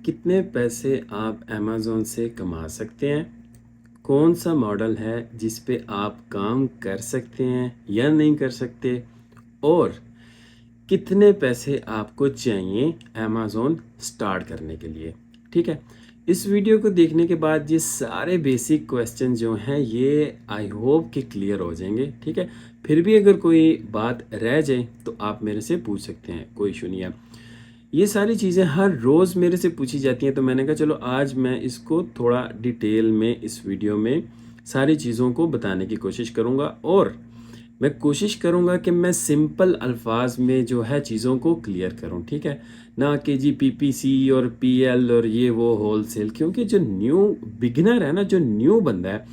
कितने पैसे आप अमेज़न से कमा सकते हैं? कौन सा मॉडल है जिस पे आप काम कर सकते हैं या नहीं कर सकते? और कितने पैसे आपको चाहिए अमेज़न स्टार्ट करने के लिए? ठीक है? इस वीडियो को देखने के बाद ये सारे बेसिक क्वेश्चन जो हैं ये आई होप कि क्लियर हो जाएंगे। ठीक है? फिर भी अगर कोई बात रह जाए तो आप मेरे से पूछ सकते हैं, कोई इशू नहीं है। ये सारी चीज़ें हर रोज़ मेरे से पूछी जाती हैं, तो मैंने कहा चलो आज मैं इसको थोड़ा डिटेल में इस वीडियो में सारी चीज़ों को बताने की कोशिश करूँगा। और मैं कोशिश करूँगा कि मैं सिंपल अल्फाज में जो है चीज़ों को क्लियर करूँ। ठीक है? ना कि जी पीपीसी और पीएल और ये वो होलसेल, क्योंकि जो न्यू बिगिनर है ना, जो न्यू बंदा है,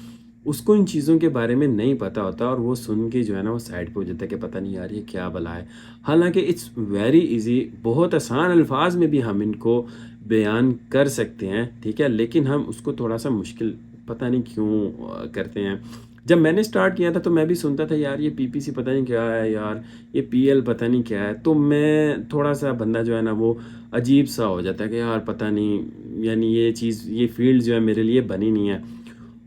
उसको इन चीज़ों के बारे में नहीं पता होता और वो सुन के जो है ना वो साइड पे हो जाता है कि पता नहीं यार ये क्या भला है। हालांकि इट्स वेरी इजी, बहुत आसान अल्फाज में भी हम इनको बयान कर सकते हैं। ठीक है? लेकिन हम उसको थोड़ा सा मुश्किल पता नहीं क्यों करते हैं। जब मैंने स्टार्ट किया था तो मैं भी सुनता था यार ये पीपीसी पता नहीं क्या है, यार ये पीएल पता नहीं क्या है, तो मैं थोड़ा सा बंदा जो है ना वो अजीब सा हो जाता है कि यार पता नहीं, यानी ये चीज़ ये फील्ड जो है मेरे लिए बनी नहीं है।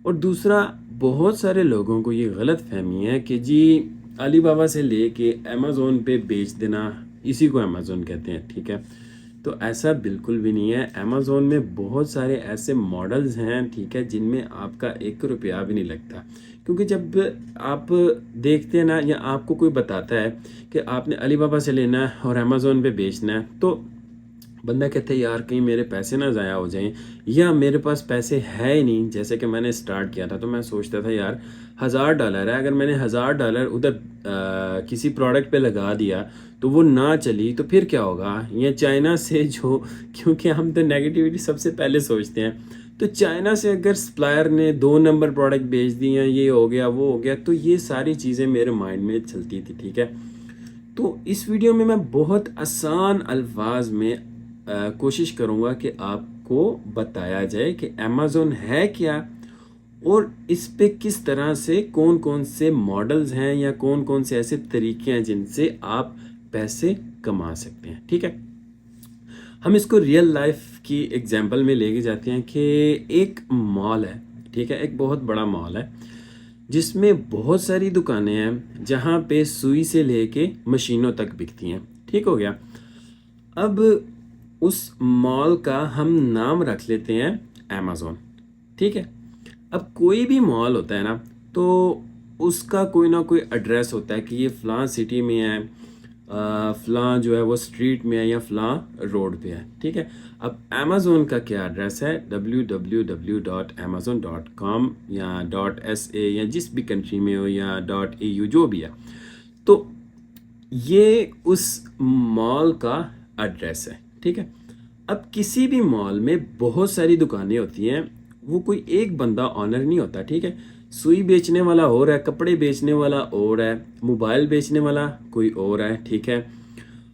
और दूसरा, बहुत सारे लोगों को ये गलत फहमी है कि जी अली बाबा से लेके अमेज़ोन पे बेच देना, इसी को अमेज़ोन कहते हैं। ठीक है? तो ऐसा बिल्कुल भी नहीं है। अमेज़ोन में बहुत सारे ऐसे मॉडल्स हैं, ठीक है, जिनमें आपका 1 रुपया भी नहीं लगता। क्योंकि जब आप देखते हैं ना, या आपको कोई बताता है कि आपने अली बाबा से लेना है और अमेज़ोन पे बेचना है, तो बंदा कहते हैं यार कहीं मेरे पैसे ना ज़ाया हो जाएं, या मेरे पास पैसे है ही नहीं। जैसे कि मैंने स्टार्ट किया था तो मैं सोचता था यार $1000 है, अगर मैंने $1000 उधर किसी प्रोडक्ट पे लगा दिया तो वो ना चली तो फिर क्या होगा। ये चाइना से जो क्योंकि हम तो नेगेटिविटी सबसे पहले सोचते हैं, तो चाइना से अगर सप्लायर ने 2 नंबर प्रोडक्ट बेच दिए, ये हो गया वो हो गया, तो ये सारी चीज़ें मेरे माइंड में चलती थी। ठीक है? तो इस वीडियो में मैं बहुत आसान अल्फाज में कोशिश करूँगा कि आपको बताया जाए कि अमेज़न है क्या, और इस पे किस तरह से कौन कौन से मॉडल्स हैं या कौन कौन से ऐसे तरीके हैं जिनसे आप पैसे कमा सकते हैं। ठीक है? हम इसको रियल लाइफ की एग्जांपल में लेके जाते हैं कि एक मॉल है। ठीक है? एक बहुत बड़ा मॉल है जिसमें बहुत सारी दुकानें हैं जहाँ पे सुई से लेके मशीनों तक बिकती हैं। ठीक हो गया? अब उस मॉल का हम नाम रख लेते हैं अमेज़न। ठीक है? अब कोई भी मॉल होता है ना, तो उसका कोई ना कोई एड्रेस होता है कि ये फ़लाँ सिटी में है, फ़लाँ जो है वो स्ट्रीट में है या फ़लाँ रोड पे है। ठीक है? अब अमेज़न का क्या एड्रेस है? www.amazon.com या .sa या जिस भी कंट्री में हो, या .au जो भी है, तो ये उस मॉल का एड्रेस है। ठीक है? अब किसी भी मॉल में बहुत सारी दुकानें होती हैं, वो कोई एक बंदा ऑनर नहीं होता। ठीक है? सुई बेचने वाला और है, कपड़े बेचने वाला और है, मोबाइल बेचने वाला कोई और है। ठीक है?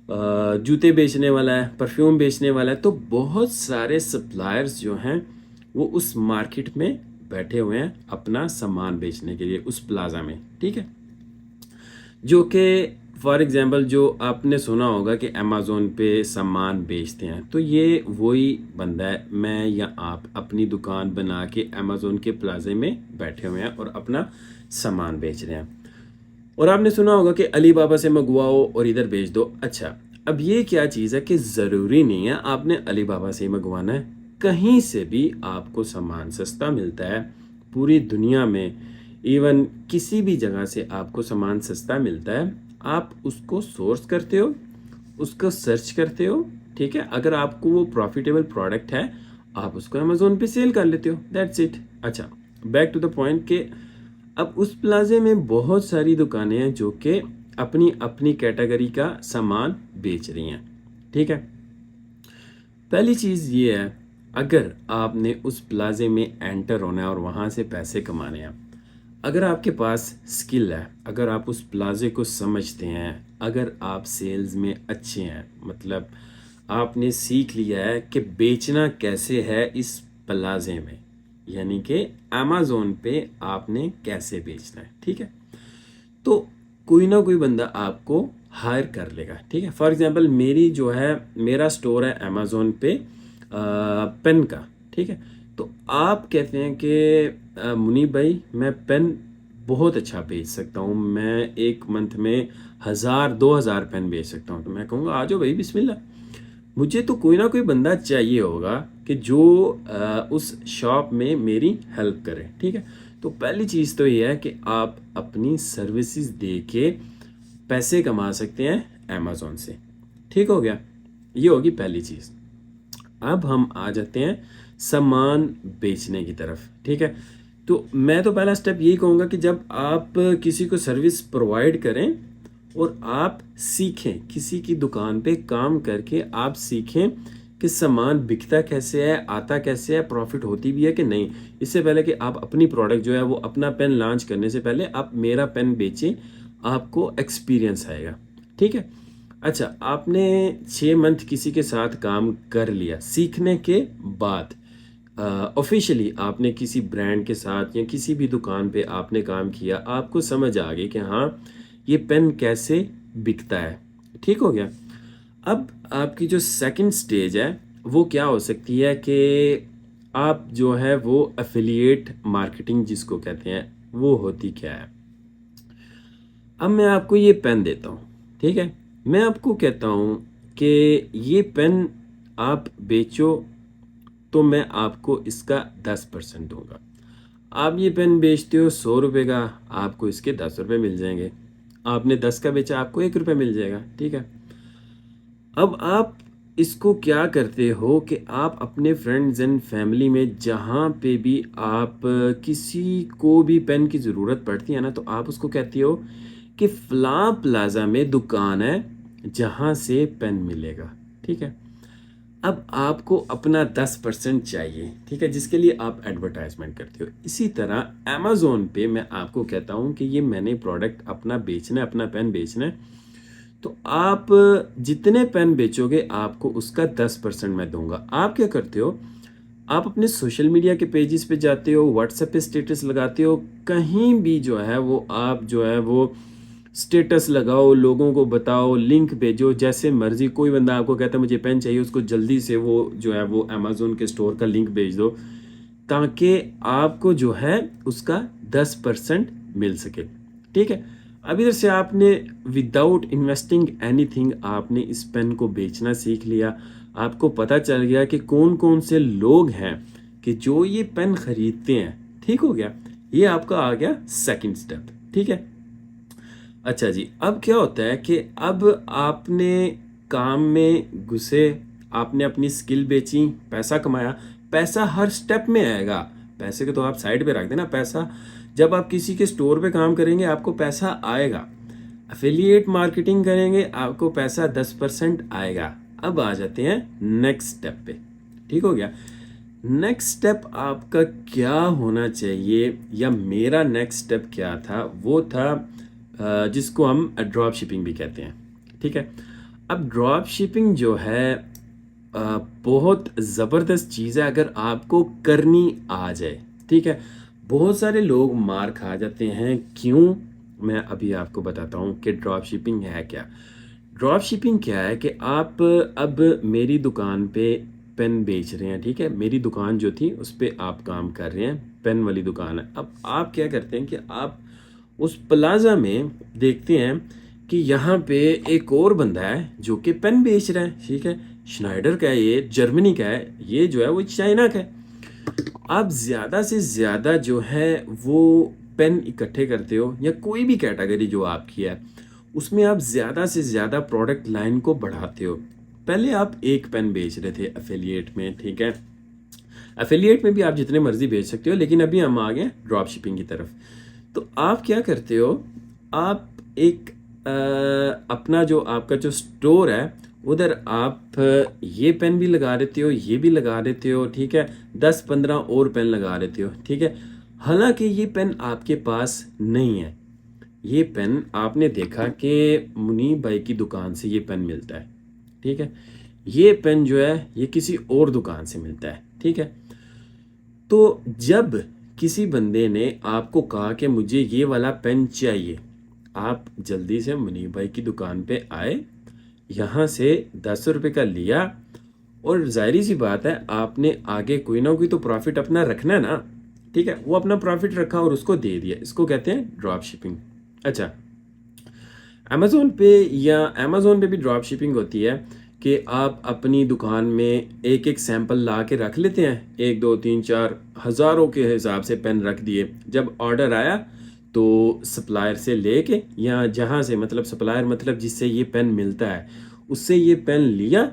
जूते बेचने वाला है, परफ्यूम बेचने वाला है। तो बहुत सारे सप्लायर्स जो हैं वो उस मार्केट में बैठे हुए हैं अपना सामान बेचने के लिए उस प्लाजा में। ठीक है? जो कि फॉर एग्जांपल जो आपने सुना होगा कि अमेज़ोन पे सामान बेचते हैं, तो ये वही बंदा है, मैं या आप अपनी दुकान बना के अमेज़ोन के प्लाजे में बैठे हुए हैं और अपना सामान बेच रहे हैं। और आपने सुना होगा कि अली बाबा से मंगवाओ और इधर बेच दो। अच्छा, अब ये क्या चीज़ है कि ज़रूरी नहीं है आपने अली बाबा से ही मंगवाना है, कहीं से भी आपको सामान सस्ता मिलता है पूरी दुनिया में। इवन किसी भी जगह से आपको सामान सस्ता मिलता है, आप उसको सोर्स करते हो, उसको सर्च करते हो। ठीक है? अगर आपको वो प्रॉफिटेबल प्रोडक्ट है, आप उसको अमेज़ोन पे सेल कर लेते हो, दैट्स इट। अच्छा, बैक टू द पॉइंट कि अब उस प्लाजे में बहुत सारी दुकानें हैं जो कि अपनी अपनी कैटेगरी का सामान बेच रही हैं। ठीक है? पहली चीज़ ये है, अगर आपने उस प्लाजे में एंटर होना है और वहाँ से पैसे कमाने हैं, अगर आपके पास स्किल है, अगर आप उस प्लाजे को समझते हैं, अगर आप सेल्स में अच्छे हैं, मतलब आपने सीख लिया है कि बेचना कैसे है इस प्लाजे में, यानी कि अमेज़ोन पे आपने कैसे बेचना है। ठीक है? तो कोई ना कोई बंदा आपको हायर कर लेगा। ठीक है? फॉर एग्जांपल मेरी जो है, मेरा स्टोर है अमेज़ोन पे, पेन का, ठीक है। तो आप कहते हैं कि मुनीब भाई मैं पेन बहुत अच्छा बेच सकता हूँ, मैं एक मंथ में 1000-2000 पेन बेच सकता हूँ। तो मैं कहूँगा आ जाओ भाई बिस्मिल्लाह। मुझे तो कोई ना कोई बंदा चाहिए होगा कि जो उस शॉप में मेरी हेल्प करे, ठीक है। तो पहली चीज़ तो ये है कि आप अपनी सर्विसेज दे के पैसे कमा सकते हैं अमेज़ोन से, ठीक हो गया। ये होगी पहली चीज़। अब हम आ जाते हैं सामान बेचने की तरफ, ठीक है। तो मैं तो पहला स्टेप यही कहूँगा कि जब आप किसी को सर्विस प्रोवाइड करें और आप सीखें, किसी की दुकान पे काम करके आप सीखें कि सामान बिकता कैसे है, आता कैसे है, प्रॉफिट होती भी है कि नहीं। इससे पहले कि आप अपनी प्रोडक्ट जो है वो अपना पेन लॉन्च करने से पहले आप मेरा पेन बेचें, आपको एक्सपीरियंस आएगा, ठीक है। अच्छा, आपने 6 मंथ किसी के साथ काम कर लिया, सीखने के बाद ऑफिशियली आपने किसी ब्रांड के साथ या किसी भी दुकान पे आपने काम किया, आपको समझ आ गई कि हाँ ये पेन कैसे बिकता है, ठीक हो गया। अब आपकी जो सेकंड स्टेज है वो क्या हो सकती है कि आप जो है वो एफिलिएट मार्केटिंग जिसको कहते हैं, वो होती क्या है। अब मैं आपको ये पेन देता हूँ, ठीक है। मैं आपको कहता हूँ कि ये पेन आप बेचो तो मैं आपको इसका 10% दूंगा। आप ये पेन बेचते हो 100 रुपये का, आपको इसके 10 रुपये मिल जाएंगे। आपने 10 का बेचा, आपको 1 रुपये मिल जाएगा, ठीक है। अब आप इसको क्या करते हो कि आप अपने फ्रेंड्स एंड फैमिली में जहाँ पे भी आप किसी को भी पेन की ज़रूरत पड़ती है ना, तो आप उसको कहते हो कि फ़लाँ प्लाज़ा में दुकान है जहाँ से पेन मिलेगा, ठीक है। अब आपको अपना 10% चाहिए, ठीक है, जिसके लिए आप एडवर्टाइजमेंट करते हो। इसी तरह अमेज़ोन पे मैं आपको कहता हूँ कि ये मैंने प्रोडक्ट अपना बेचना है, अपना पेन बेचना है, तो आप जितने पेन बेचोगे आपको उसका 10% मैं दूंगा। आप क्या करते हो, आप अपने सोशल मीडिया के पेजेस पे जाते हो, व्हाट्सएप पे स्टेटस लगाते हो, कहीं भी जो है वो आप जो है वो स्टेटस लगाओ, लोगों को बताओ, लिंक भेजो, जैसे मर्जी। कोई बंदा आपको कहता है मुझे पेन चाहिए, उसको जल्दी से वो जो है वो अमेज़ोन के स्टोर का लिंक भेज दो, ताकि आपको जो है उसका 10% मिल सके, ठीक है। अब इधर से आपने विदाउट इन्वेस्टिंग एनीथिंग आपने इस पेन को बेचना सीख लिया। आपको पता चल गया कि कौन कौन से लोग हैं कि जो ये पेन खरीदते हैं, ठीक हो गया। ये आपका आ गया सेकंड स्टेप, ठीक है। अच्छा जी, अब क्या होता है कि अब आपने काम में घुसे, आपने अपनी स्किल बेची, पैसा कमाया। पैसा हर स्टेप में आएगा, पैसे को तो आप साइड पे रख देना। पैसा जब आप किसी के स्टोर पे काम करेंगे आपको पैसा आएगा, एफिलिएट मार्केटिंग करेंगे आपको पैसा 10% आएगा। अब आ जाते हैं नेक्स्ट स्टेप पे, ठीक हो गया। नेक्स्ट स्टेप आपका क्या होना चाहिए, या मेरा नेक्स्ट स्टेप क्या था, वो था जिसको हम ड्रॉप शिपिंग भी कहते हैं, ठीक है। अब ड्रॉप शिपिंग जो है बहुत ज़बरदस्त चीज़ है अगर आपको करनी आ जाए, ठीक है। बहुत सारे लोग मार खा जाते हैं, क्यों, मैं अभी आपको बताता हूँ कि ड्रॉप शिपिंग है क्या। ड्रॉप शिपिंग क्या है कि आप अब मेरी दुकान पे पेन बेच रहे हैं, ठीक है। मेरी दुकान जो थी उस पर आप काम कर रहे हैं, पेन वाली दुकान है। अब आप क्या करते हैं कि आप उस प्लाजा में देखते हैं कि यहाँ पे एक और बंदा है जो कि पेन बेच रहा है, ठीक है। श्नाइडर का है, ये जर्मनी का है, ये जो है वो चाइना का है। आप ज़्यादा से ज़्यादा जो है वो पेन इकट्ठे करते हो, या कोई भी कैटेगरी जो आपकी है उसमें आप ज़्यादा से ज़्यादा प्रोडक्ट लाइन को बढ़ाते हो। पहले आप एक पेन बेच रहे थे एफिलिएट में, ठीक है। एफिलिएट में भी आप जितने मर्जी बेच सकते हो, लेकिन अभी हम आ गए ड्रॉप शिपिंग की तरफ। तो आप क्या करते हो, आप एक अपना जो आपका जो स्टोर है उधर आप ये पेन भी लगा देते हो, ये भी लगा देते हो, ठीक है। 10-15 और पेन लगा देते हो, ठीक है। हालांकि ये पेन आपके पास नहीं है, ये पेन आपने देखा कि मुनीब भाई की दुकान से ये पेन मिलता है, ठीक है। ये पेन जो है ये किसी और दुकान से मिलता है, ठीक है। तो जब किसी बंदे ने आपको कहा कि मुझे ये वाला पेन चाहिए, आप जल्दी से मुनीब भाई की दुकान पे आए, यहाँ से 10 रुपये का लिया और ज़ाहिर सी बात है आपने आगे कोई ना कोई तो प्रॉफिट अपना रखना है ना, ठीक है। वो अपना प्रॉफिट रखा और उसको दे दिया, इसको कहते हैं ड्रॉप शिपिंग। अच्छा, अमेज़ोन पे या अमेज़ोन पे भी ड्रॉप शिपिंग होती है कि आप अपनी दुकान में एक एक सैंपल ला के रख लेते हैं, 1 2 3 4 हज़ारों के हिसाब से पेन रख दिए। जब ऑर्डर आया तो सप्लायर से लेके या जहाँ से, मतलब सप्लायर मतलब जिससे ये पेन मिलता है, उससे ये पेन लिया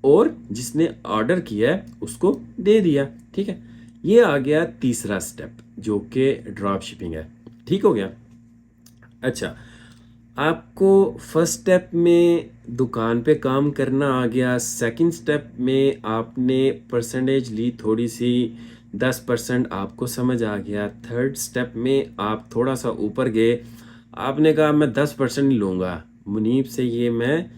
और जिसने ऑर्डर किया है उसको दे दिया, ठीक है। ये आ गया तीसरा स्टेप जो कि ड्रॉप शिपिंग है, ठीक हो गया। अच्छा, आपको फर्स्ट स्टेप में दुकान पे काम करना आ गया, सेकंड स्टेप में आपने परसेंटेज ली थोड़ी सी, 10% आपको समझ आ गया। थर्ड स्टेप में आप थोड़ा सा ऊपर गए, आपने कहा मैं 10% नहीं लूँगा मुनीब से, ये मैं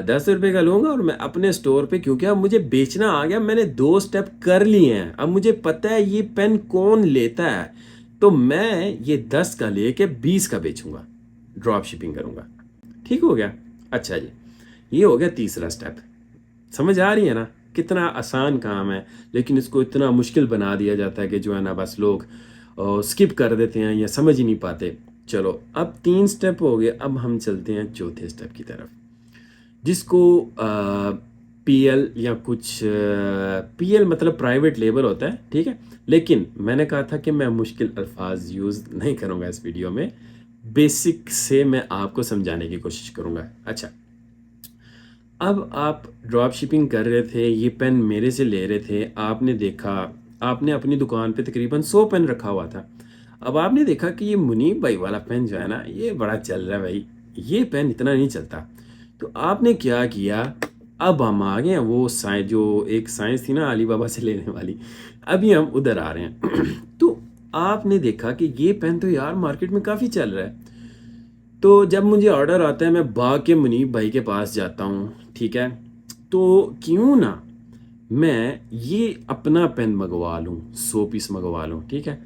10 रुपये का लूँगा और मैं अपने स्टोर पे, क्योंकि अब मुझे बेचना आ गया, मैंने 2 स्टेप कर लिए हैं, अब मुझे पता है ये पेन कौन लेता है, तो मैं ये 10 का लेके 20 का बेचूंगा, ड्रॉप शिपिंग करूंगा, ठीक हो गया। अच्छा जी, ये हो गया तीसरा स्टेप। समझ आ रही है ना कितना आसान काम है, लेकिन इसको इतना मुश्किल बना दिया जाता है कि जो है ना बस लोग स्किप कर देते हैं या समझ ही नहीं पाते। चलो, अब 3 स्टेप हो गए, अब हम चलते हैं चौथे स्टेप की तरफ, जिसको पीएल या कुछ, पीएल मतलब प्राइवेट लेबल होता है, ठीक है। लेकिन मैंने कहा था कि मैं मुश्किल अल्फाज यूज़ नहीं करूँगा इस वीडियो में, बेसिक से मैं आपको समझाने की कोशिश करूँगा। अच्छा, अब आप ड्रॉप शिपिंग कर रहे थे, ये पेन मेरे से ले रहे थे, आपने देखा, आपने अपनी दुकान पे तकरीबन 100 पेन रखा हुआ था। अब आपने देखा कि ये मुनीब भाई वाला पेन जो है ना, ये बड़ा चल रहा है भाई, ये पेन इतना नहीं चलता। तो आपने क्या किया, अब हम आ गए हैं वो साइंस, जो एक साइंस थी ना अली बाबा से लेने वाली, अभी हम उधर आ रहे हैं। तो आपने देखा कि ये पेन तो यार मार्केट में काफ़ी चल रहा है। तो जब मुझे ऑर्डर आता है मैं भाग के मुनीब भाई के पास जाता हूँ, ठीक है। तो क्यों ना मैं ये अपना पेन मंगवा लूँ, 100 पीस मंगवा लूँ, ठीक है।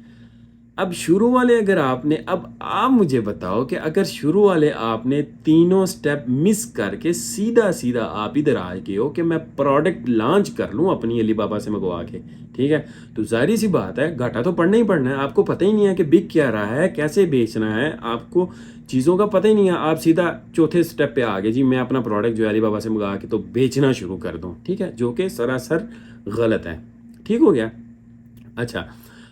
अब शुरू वाले अगर आपने, अब आप मुझे बताओ कि अगर शुरू वाले आपने तीनों स्टेप मिस करके सीधा सीधा आप इधर आ गए हो कि मैं प्रोडक्ट लॉन्च कर लूँ अपनी अली बाबा से मंगवा के, ठीक है, तो जाहिर सी बात है घाटा तो पड़ना ही पड़ना है। आपको पता ही नहीं है कि बिक क्या रहा है, कैसे बेचना है, आपको चीज़ों का पता ही नहीं है, आप सीधा चौथे स्टेप पे आ गए, जी मैं अपना प्रोडक्ट जो है अली बाबा से मंगा के तो बेचना शुरू कर दूँ, ठीक है, जो कि सरासर गलत है, ठीक हो गया। अच्छा,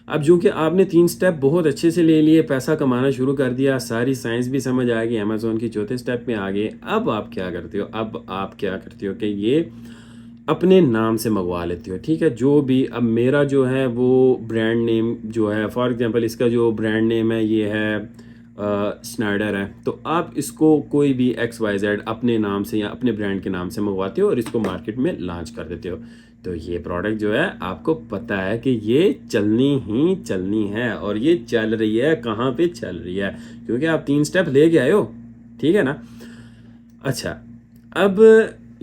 अब जो कि आपने 3 स्टेप बहुत अच्छे से ले लिए, पैसा कमाना शुरू कर दिया, सारी साइंस भी समझ आ गई, अमेज़ोन की चौथे स्टेप में आ गए, अब आप क्या करते हो, अब आप क्या करते हो कि ये अपने नाम से मंगवा लेते हो, ठीक है। जो भी, अब मेरा जो है वो ब्रांड नेम जो है, फॉर एग्जांपल इसका जो ब्रांड नेम है ये है स्नाइडर है, तो आप इसको कोई भी XYZ अपने नाम से या अपने ब्रांड के नाम से मंगवाते हो और इसको मार्केट में लॉन्च कर देते हो। तो ये प्रोडक्ट जो है आपको पता है कि ये चलनी ही चलनी है, और ये चल रही है, कहाँ पे चल रही है, क्योंकि आप 3 स्टेप ले के आए हो, ठीक है ना। अच्छा, अब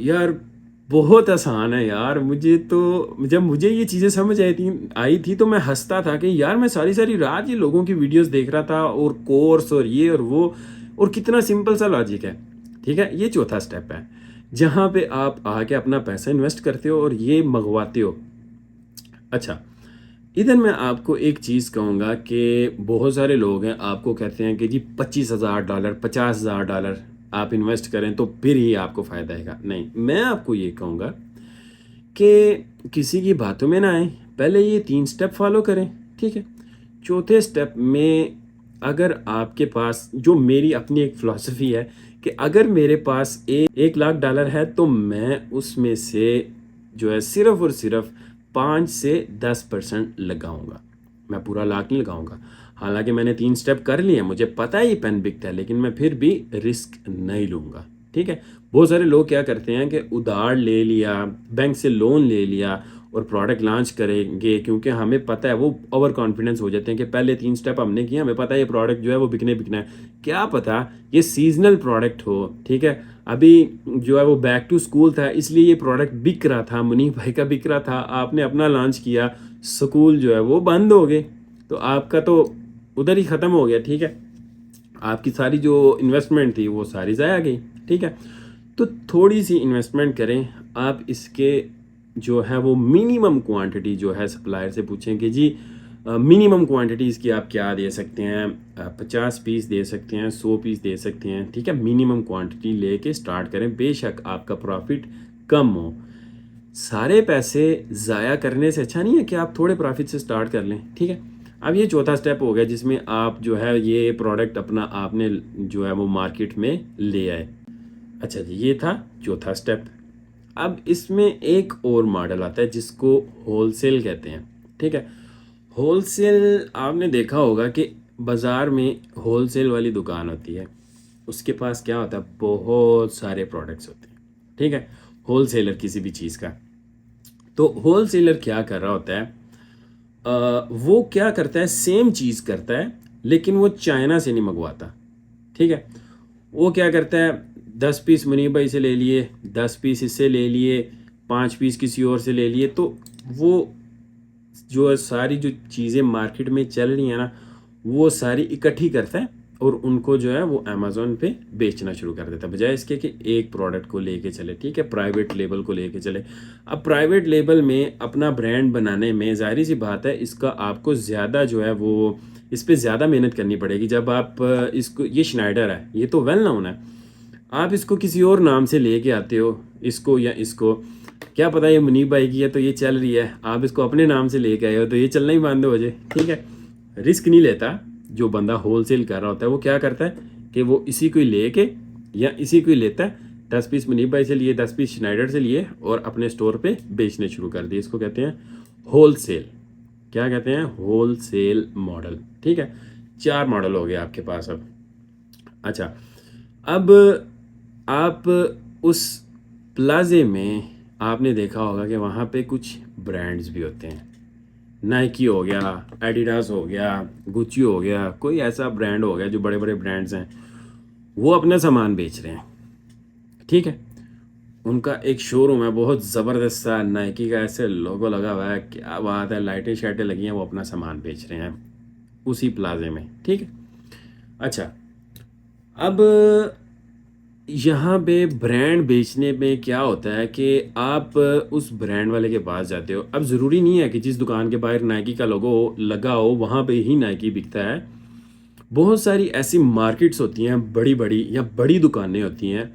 यार बहुत आसान है यार, मुझे तो जब मुझे ये चीज़ें समझ आई थी तो मैं हंसता था कि यार मैं सारी सारी रात ये लोगों की वीडियोस देख रहा था और कोर्स और ये और वो, और कितना सिंपल सा लॉजिक है, ठीक है। ये चौथा स्टेप है जहाँ पे आप आके अपना पैसा इन्वेस्ट करते हो और ये मंगवाते हो। अच्छा, इधर मैं आपको एक चीज़ कहूँगा कि बहुत सारे लोग हैं आपको कहते हैं कि जी $25,000 $50,000 आप इन्वेस्ट करें तो फिर ही आपको फ़ायदा आएगा। नहीं, मैं आपको ये कहूँगा कि किसी की बातों में ना आए, पहले ये 3 स्टेप फॉलो करें, ठीक है। चौथे स्टेप में अगर आपके पास, जो मेरी अपनी एक फ़िलॉसफ़ी है कि अगर मेरे पास $1,00,000 है तो मैं उसमें से जो है सिर्फ़ और सिर्फ 5 से 10% लगाऊंगा, मैं पूरा लाख नहीं लगाऊंगा। हालांकि मैंने 3 स्टेप कर लिए हैं, मुझे पता है ये पेन बिकता है, लेकिन मैं फिर भी रिस्क नहीं लूँगा, ठीक है। बहुत सारे लोग क्या करते हैं कि उधार ले लिया, बैंक से लोन ले लिया और प्रोडक्ट लॉन्च करेंगे, क्योंकि हमें पता है, वो ओवर कॉन्फिडेंस हो जाते हैं कि पहले 3 स्टेप हमने किए, हमें पता है ये प्रोडक्ट जो है वो बिकना है। क्या पता ये सीजनल प्रोडक्ट हो, ठीक है, अभी जो है वो बैक टू स्कूल था इसलिए ये प्रोडक्ट बिक रहा था, मुनीब भाई का बिक रहा था, आपने अपना लॉन्च किया, स्कूल जो है वो बंद हो गए, तो आपका तो उधर ही ख़त्म हो गया, ठीक है। आपकी सारी जो इन्वेस्टमेंट थी वो सारी ज़ाया गई, ठीक है। तो थोड़ी सी इन्वेस्टमेंट करें आप, इसके जो है वो मिनिमम क्वांटिटी जो है सप्लायर से पूछें कि जी मिनिमम क्वांटिटीज़ की आप क्या दे सकते हैं, 50 पीस दे सकते हैं, 100 पीस दे सकते हैं, ठीक है। मिनिमम क्वांटिटी लेके स्टार्ट करें, बेशक आपका प्रॉफिट कम हो। सारे पैसे ज़ाया करने से अच्छा नहीं है कि आप थोड़े प्रॉफिट से स्टार्ट कर लें, ठीक है। अब ये चौथा स्टेप हो गया जिसमें आप जो है ये प्रोडक्ट अपना आपने जो है वो मार्केट में ले आए। अच्छा जी, ये था चौथा स्टेप। अब इसमें एक और मॉडल आता है जिसको होलसेल कहते हैं, ठीक है। होलसेल आपने देखा होगा कि बाज़ार में होलसेल वाली दुकान होती है, उसके पास क्या होता है, बहुत सारे प्रोडक्ट्स होते हैं, ठीक है। होलसेलर किसी भी चीज़ का, तो होलसेलर क्या कर रहा होता है, वो क्या करता है, सेम चीज़ करता है लेकिन वो चाइना से नहीं मंगवाता, ठीक है। वो क्या करता है, 10 पीस मुनीब भाई से ले लिए, 10 पीस इससे ले लिए, 5 पीस किसी और से ले लिए, तो वो जो सारी जो चीज़ें मार्केट में चल रही हैं ना, वो सारी इकट्ठी करता है और उनको जो है वो अमेज़ोन पे बेचना शुरू कर देता है, बजाय इसके कि एक प्रोडक्ट को लेके चले, ठीक है, प्राइवेट लेबल को लेके चले। अब प्राइवेट लेबल में अपना ब्रांड बनाने में ज़ाहिर सी बात है इसका आपको ज़्यादा जो है वो इस पर ज़्यादा मेहनत करनी पड़ेगी। जब आप इसको, ये श्नाइडर है, ये तो वेल नोन है, आप इसको किसी और नाम से लेके आते हो इसको या इसको, क्या पता ये मुनीब भाई की है तो ये चल रही है, आप इसको अपने नाम से लेके आए हो तो ये चलना ही बंद हो जाए, ठीक है। रिस्क नहीं लेता जो बंदा होलसेल कर रहा होता है, वो क्या करता है कि वो इसी को ही लेके या इसी को ही लेता है, 10 पीस मुनीब भाई से लिए, 10 पीस श्नाइडर से लिए और अपने स्टोर पे बेचने शुरू कर दिए। इसको कहते हैं होलसेल। क्या कहते हैं, होलसेल मॉडल, ठीक है। 4 मॉडल हो गए आपके पास अब। अच्छा, अब आप उस प्लाजे में आपने देखा होगा कि वहाँ पे कुछ ब्रांड्स भी होते हैं, नाइकी हो गया, एडिडास हो गया, गुच्ची हो गया, कोई ऐसा ब्रांड हो गया जो बड़े बड़े ब्रांड्स हैं, वो अपना सामान बेच रहे हैं, ठीक है। उनका एक शोरूम है बहुत ज़बरदस्त सा, नाइकी का ऐसे लोगो लगा हुआ है, क्या बात है, लाइटें शाइटें लगी हैं, वो अपना सामान बेच रहे हैं उसी प्लाजे में, ठीक है। अच्छा, अब यहाँ पे ब्रांड बेचने में क्या होता है कि आप उस ब्रांड वाले के पास जाते हो। अब ज़रूरी नहीं है कि जिस दुकान के बाहर नाइकी का लोगो लगा हो वहाँ पे ही नाइकी बिकता है। बहुत सारी ऐसी मार्केट्स होती हैं, बड़ी बड़ी या बड़ी दुकानें होती हैं,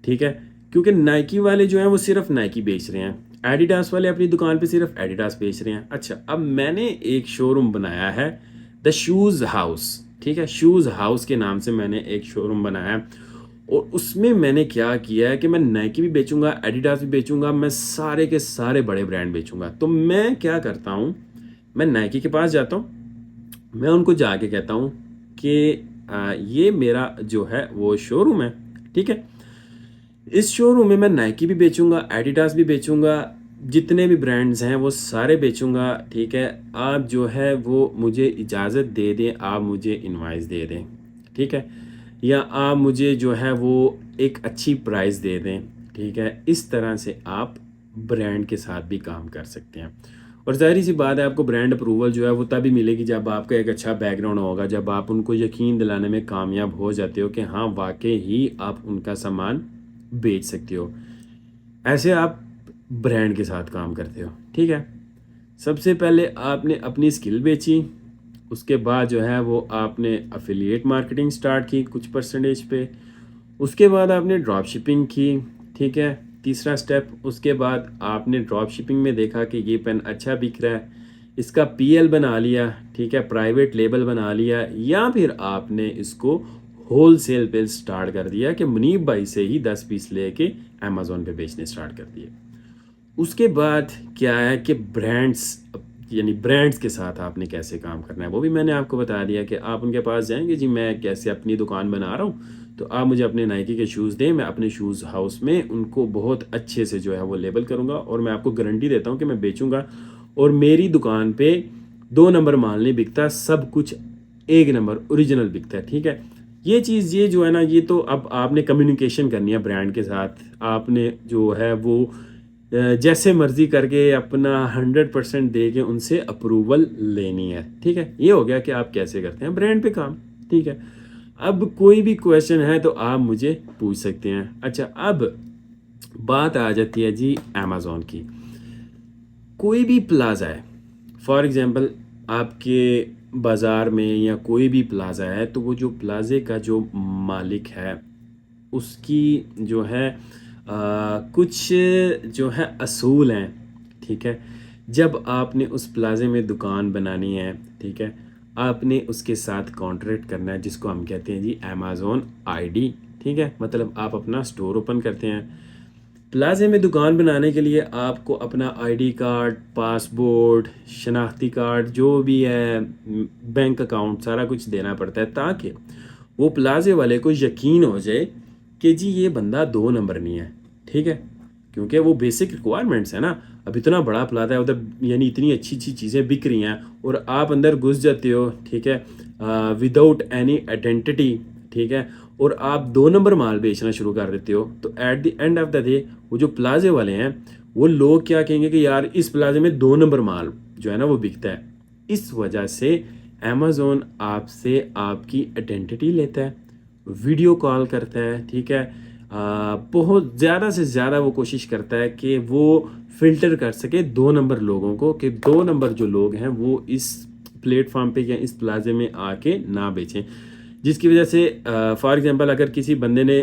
ठीक है, क्योंकि नाइकी वाले जो हैं वो सिर्फ नाइकी बेच रहे हैं, एडिडास वाले अपनी दुकान पे सिर्फ एडिडास बेच रहे हैं। अच्छा, अब मैंने एक शोरूम बनाया है, द शूज़ हाउस, ठीक है, शूज़ हाउस के नाम से मैंने एक शोरूम बनाया है और उसमें मैंने क्या किया है कि मैं नाइकी भी बेचूंगा, एडिडास भी बेचूंगा, मैं सारे के सारे बड़े ब्रांड बेचूंगा। तो मैं क्या करता हूँ, मैं नाइकी के पास जाता हूँ, मैं उनको जाके कहता हूँ कि ये मेरा जो है वो शोरूम है, ठीक है। इस शोरूम में मैं नाइकी भी बेचूंगा, एडिडास भी बेचूंगा, जितने भी ब्रांड्स हैं वो सारे बेचूंगा, ठीक है। आप जो है वो मुझे इजाज़त दे दें, आप मुझे इनवाइस दे दें, ठीक है, या आप मुझे जो है वो एक अच्छी प्राइस दे दें, ठीक है। इस तरह से आप ब्रांड के साथ भी काम कर सकते हैं। और ज़ाहिर सी बात है आपको ब्रांड अप्रूवल जो है वो तभी मिलेगी जब आपका एक अच्छा बैकग्राउंड होगा, जब आप उनको यकीन दिलाने में कामयाब हो जाते हो कि हाँ वाकई ही आप उनका सामान बेच सकते हो। ऐसे आप ब्रांड के साथ काम करते हो, ठीक है। सबसे पहले आपने अपनी स्किल बेची, उसके बाद जो है वो आपने अफिलिएट मार्केटिंग स्टार्ट की कुछ परसेंटेज पे, उसके बाद आपने ड्रॉप शिपिंग की, ठीक है, तीसरा स्टेप। उसके बाद आपने ड्रॉप शिपिंग में देखा कि ये पेन अच्छा बिक रहा है, इसका पीएल बना लिया, ठीक है, प्राइवेट लेबल बना लिया, या फिर आपने इसको होल सेल पे स्टार्ट कर दिया कि मुनीब भाई से ही 10 पीस लेके अमेज़ोन पे बेचने स्टार्ट कर दिए। उसके बाद क्या है कि ब्रांड्स, यानी ब्रांड्स के साथ आपने कैसे काम करना है वो भी मैंने आपको बता दिया कि आप उनके पास जाएंगे, जी मैं कैसे अपनी दुकान बना रहा हूँ तो आप मुझे अपने नाइकी के शूज़ दें, मैं अपने शूज़ हाउस में उनको बहुत अच्छे से जो है वो लेबल करूँगा और मैं आपको गारंटी देता हूँ कि मैं बेचूँगा और मेरी दुकान पे 2 नंबर माल नहीं बिकता, सब कुछ 1 नंबर ओरिजिनल बिकता है, ठीक है। ये चीज़, ये जो है ना, ये तो अब आपने कम्युनिकेशन करनी है ब्रांड के साथ, आपने जो है वो जैसे मर्जी करके अपना 100% दे के उनसे अप्रूवल लेनी है, ठीक है। ये हो गया कि आप कैसे करते हैं ब्रांड पे काम, ठीक है। अब कोई भी क्वेश्चन है तो आप मुझे पूछ सकते हैं। अच्छा, अब बात आ जाती है जी अमेज़ॉन की। कोई भी प्लाज़ा है, फॉर एग्ज़ाम्पल आपके बाज़ार में या कोई भी प्लाज़ा है, तो वो जो प्लाज़े का जो मालिक है, उसकी जो है कुछ जो है असूल हैं, ठीक है? जब आपने उस प्लाज़े में दुकान बनानी है, ठीक है? आपने उसके साथ कॉन्ट्रैक्ट करना है, जिसको हम कहते हैं जी अमेज़न आईडी, ठीक है? मतलब आप अपना स्टोर ओपन करते हैं। प्लाज़े में दुकान बनाने के लिए आपको अपना आईडी कार्ड, पासपोर्ट, शनाख्ती कार्ड, जो भी है, बैंक अकाउंट, सारा कुछ देना पड़ता है, ताकि वो प्लाज़े वाले को यकीन हो जाए कि जी ये बंदा 2 नंबर नहीं है, ठीक है? क्योंकि वो बेसिक रिक्वायरमेंट्स है ना। अब इतना बड़ा प्लाज़ा है उधर, यानी इतनी अच्छी चीज़ें बिक रही हैं और आप अंदर घुस जाते हो, ठीक है, विदाउट एनी आइडेंटिटी, ठीक है, और आप 2 नंबर माल बेचना शुरू कर देते हो, तो at the end of the day वो जो प्लाज़े वाले हैं, वो लोग क्या कहेंगे कि यार इस प्लाज़े में 2 नंबर माल जो है ना वो बिकता है। इस वजह से अमेज़न आपसे आपकी आइडेंटिटी लेता है, वीडियो कॉल करता है, ठीक है, बहुत ज़्यादा से ज़्यादा वो कोशिश करता है कि वो फ़िल्टर कर सके 2 नंबर लोगों को, कि 2 नंबर जो लोग हैं वो इस प्लेटफॉर्म पे या इस प्लाज़े में आके ना बेचें। जिसकी वजह से फॉर एग्ज़ाम्पल अगर किसी बंदे ने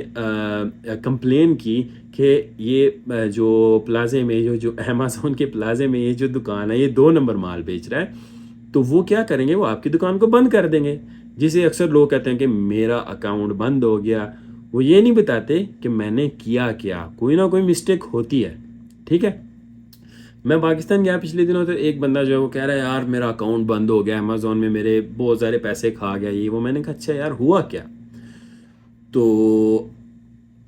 कंप्लेन की कि ये जो प्लाज़े में जो जो अमेज़न के प्लाज़े में ये जो दुकान है ये 2 नंबर माल बेच रहा है, तो वो क्या करेंगे, वो आपकी दुकान को बंद कर देंगे। जिसे अक्सर लोग कहते हैं कि मेरा अकाउंट बंद हो गया। वो ये नहीं बताते कि मैंने किया क्या, कोई ना कोई मिस्टेक होती है, ठीक है। मैं पाकिस्तान गया पिछले दिनों, तो एक बंदा जो है वो कह रहा है यार मेरा अकाउंट बंद हो गया, अमेज़न में मेरे बहुत सारे पैसे खा गया ये वो। मैंने कहा अच्छा यार हुआ क्या? तो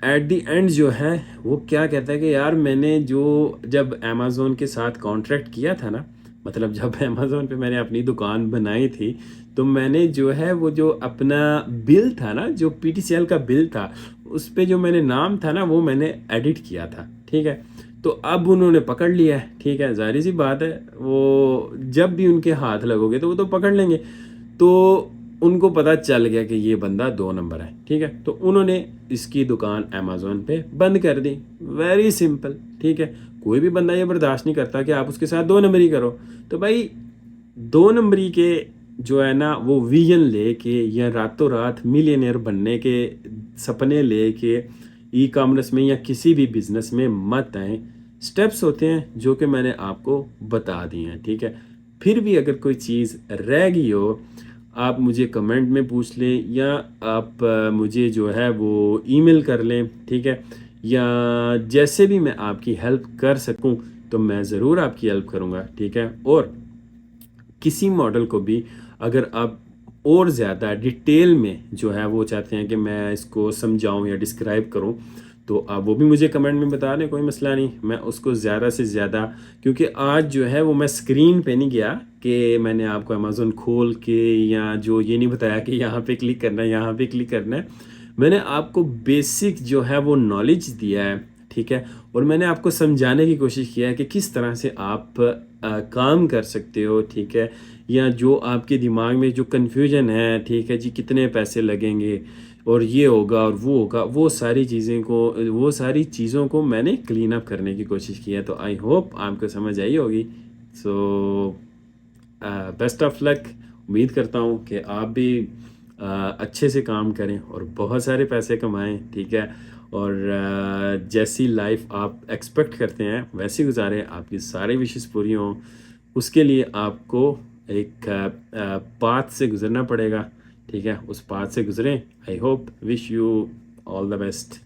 एट द एंड जो है वो क्या कहता है कि यार मैंने जो जब अमेज़न के साथ कॉन्ट्रैक्ट किया था ना, मतलब जब अमेज़न पे मैंने अपनी दुकान बनाई थी, तो मैंने जो है वो जो अपना बिल था ना, जो पीटीसीएल का बिल था, उस पे जो मैंने नाम था ना वो मैंने एडिट किया था, ठीक है। तो अब उन्होंने पकड़ लिया है, ठीक है, जाहिर सी बात है, वो जब भी उनके हाथ लगोगे तो वो तो पकड़ लेंगे। तो उनको पता चल गया कि ये बंदा 2 नंबर है, ठीक है, तो उन्होंने इसकी दुकान अमेज़न पे बंद कर दी। वेरी सिंपल, ठीक है। कोई भी बंदा ये बर्दाश्त नहीं करता कि आप उसके साथ 2 नंबरी करो। तो भाई 2 नंबरी के जो है ना वो विजन लेके या रातों रात मिलियनेयर बनने के सपने लेके ई कॉमर्स में या किसी भी बिजनेस में मत आए। स्टेप्स होते हैं जो कि मैंने आपको बता दिए हैं, ठीक है। फिर भी अगर कोई चीज़ रह गई हो, आप मुझे कमेंट में पूछ लें या आप मुझे जो है वो ईमेल कर लें, ठीक है, या जैसे भी मैं आपकी हेल्प कर सकूं तो मैं ज़रूर आपकी हेल्प करूंगा, ठीक है। और किसी मॉडल को भी अगर आप और ज़्यादा डिटेल में जो है वो चाहते हैं कि मैं इसको समझाऊं या डिस्क्राइब करूं, तो आप वो भी मुझे कमेंट में बता दें, कोई मसला नहीं। मैं उसको ज़्यादा से ज़्यादा, क्योंकि आज जो है वो मैं स्क्रीन पे नहीं गया कि मैंने आपको अमेज़न खोल के या जो ये नहीं बताया कि यहाँ पे क्लिक करना है, यहाँ पे क्लिक करना है। मैंने आपको बेसिक जो है वो नॉलेज दिया है, ठीक है, और मैंने आपको समझाने की कोशिश किया है कि किस तरह से आप काम कर सकते हो, ठीक है, या जो आपके दिमाग में जो कन्फ्यूजन है, ठीक है जी, कितने पैसे लगेंगे और ये होगा और वो होगा, वो सारी चीज़ों को मैंने क्लीन अप करने की कोशिश की है। तो आई होप आपको समझ आई होगी। So best of luck. उम्मीद करता हूँ कि आप भी अच्छे से काम करें और बहुत सारे पैसे कमाएं, ठीक है, और जैसी लाइफ आप एक्सपेक्ट करते हैं वैसी गुजारें, आपकी सारी विशेस पूरी हों। उसके लिए आपको एक पाथ से गुजरना पड़ेगा, ठीक है, उस पाथ से गुजरें। I hope, wish you all the best.